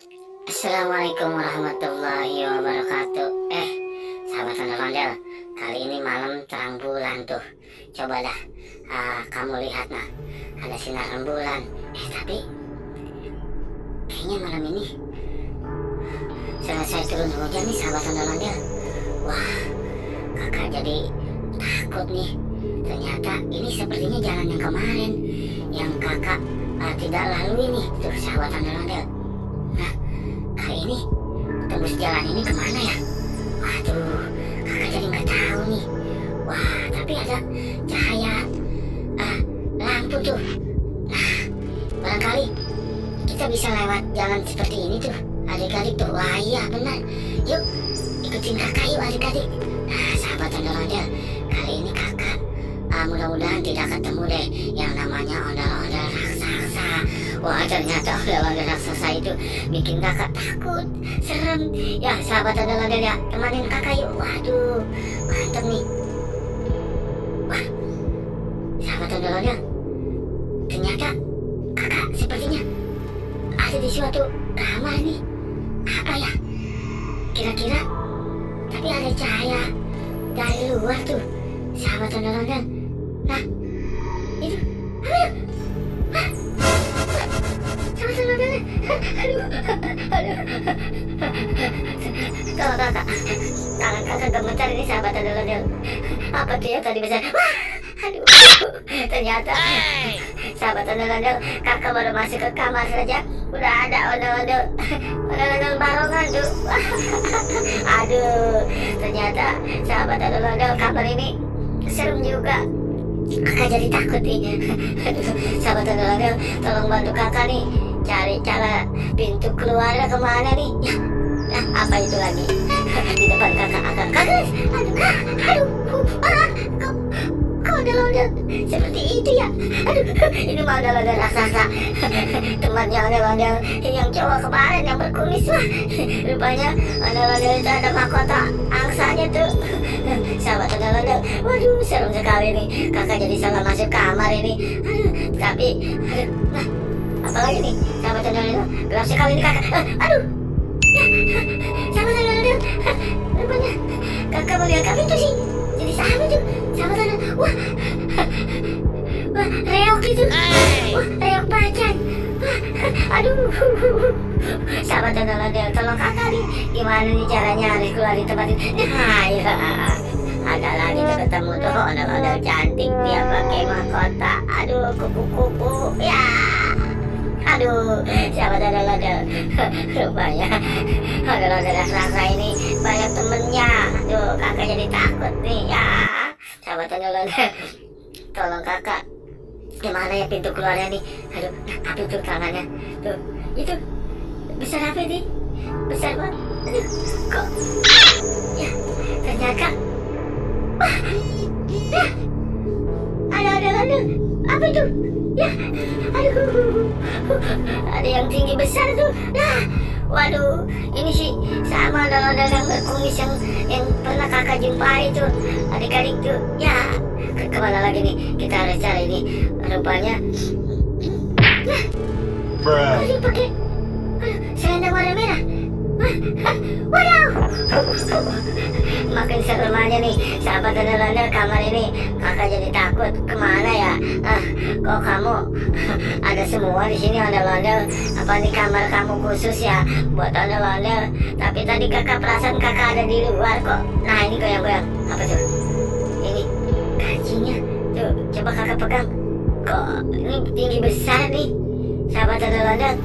Assalamualaikum warahmatullahi wabarakatuh. Sahabat ondel-ondel, kali ini malam terang bulan tuh. Coba dah, kamu lihat nah, ada sinar rembulan. Tapi kayaknya malam ini selesai turun hujan nih sahabat ondel-ondel. Wah, kakak jadi takut nih. Ternyata ini sepertinya jalan yang kemarin yang kakak tidak lalui nih tuh sahabat ondel-ondel. Nah, kali ini tembus jalan ini kemana ya? Waduh, kakak jadi nggak tahu nih. Wah, tapi ada cahaya lampu tuh. Nah, barangkali kita bisa lewat jalan seperti ini tuh, adik-adik tuh. Wah iya benar. Yuk, ikutin kakak yuk adik-adik. Nah, sahabat ondel-ondel, kali ini kakak mudah-mudahan tidak ketemu deh yang namanya ondel-ondel raksasa. Wah, ternyata ondel-ondel raksasa itu bikin kakak takut, serem. Ya sahabat ondel-ondel ya, temanin kakak yuk. Waduh, mantep nih. Wah, sahabat ondel-ondel, ternyata kakak sepertinya ada di suatu kamar nih. Apa ya? Kira-kira tapi ada cahaya dari luar tuh sahabat ondel-ondel. Nah, itu apa ya? Sahabat ondel-ondel. Aduh. Tolong kakak, tangan kakak gemetar ini sahabat ondel-ondel. Apa tuh yang tadi besar? Wah, aduh. Ternyata sahabat ondel-ondel, kakak baru masuk ke kamar saja udah ada ondel-ondel barongan tuh. Aduh, ternyata sahabat ondel-ondel, kamar ini serem juga. Kakak jadi takut nih. Aduh, sahabat ondel-ondel, tolong bantu kakak nih cari cara pintu keluarnya kemana nih. Nah, apa itu lagi di depan kakak? Aduh, kok ondel-ondel seperti itu ya? Aduh, ini mah ondel-ondel raksasa. Temannya ondel-ondel yang cowok kemarin yang berkumis lah. Rupanya ondel-ondel itu ada mahkota angsanya tuh. Sahabat ondel-ondel, waduh serem sekali nih. Kakak jadi salah masuk kamar ini. Tapi nah, apa lagi nih sahabat ondel-ondel, gelap sekali nih kakak. Aduh, sahabat ondel-ondel, rupanya kakak melihat kami tuh sih. Jadi sahabat tuh, sahabat ondel. Wah, reok itu. Wah, reok macan. Aduh, sahabat ondel-ondel, tolong kakak nih, gimana nih caranya harus keluar di tempat ini. Nah ya, ada lagi tuh ketemu tuh ondel-ondel cantik, dia pakai mahkota. Aduh, kupu-kupu ya. Aduh, sahabat ondel-ondel, rupanya ondel-ondel raksasa ini banyak temennya. Aduh, kakak jadi takut nih ya. Sahabat ondel-ondel, tolong kakak, gimana ya pintu keluarnya nih? Aduh, apa itu tangannya? Tuh, itu besar apa nih? Besar banget. Aduh, kok ya, ternyata wah, ya, ada ondel-ondel. Apa itu? Ya, aduh, ada yang tinggi besar tuh. Nah, waduh, ini sih sama ondel-ondel yang berkumis yang pernah kakak jumpai tuh, adik-adik tuh. Ya, kemana lagi nih? Kita harus cari nih. Rupanya, nah, kok dia pakai selendang warna merah? Waduh, makin serem aja nih sahabat ondel-ondel kamar ini. Kakak jadi takut, kemana ya? Kok kamu ada semua di sini ondel-ondel? Apa nih kamar kamu khusus ya buat ondel-ondel? Tapi tadi kakak perasaan kakak ada di luar kok. Nah ini goyang-goyang, apa tuh? Ini kancingnya tuh, coba kakak pegang. Kok ini tinggi besar nih sahabat ondel-ondel?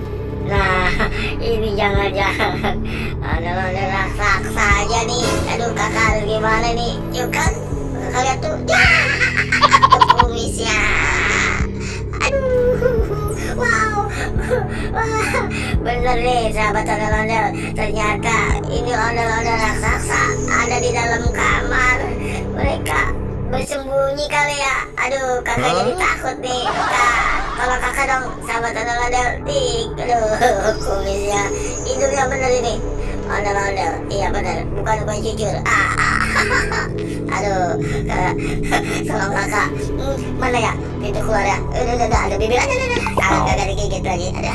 Nah, ini jangan-jangan ondel-ondel raksasa aja nih. Aduh, kakak harus gimana nih? Yuk kan, kakak lihat tuh. Ya, kumisnya. Aduh, wow, wah, bener nih sahabat ondel-ondel. Ternyata ini ondel-ondel raksasa ada di dalam kamar. Mereka bersembunyi kali ya. Aduh, kakak jadi takut nih. Kalau kakak dong, sahabat ondel-ondel. Aduh, kumisnya. Hidungnya bener ini. Ondel-ondel, iya bener, bukan jujur. Aduh, tolong kakak. Mana ya pintu keluar ya? Udah, ada bibir. Ada. Kagak digigit lagi. Ada.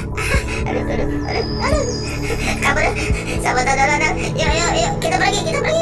Aduh. Kabur. Sahabat, aduh. Yuk, kita pergi.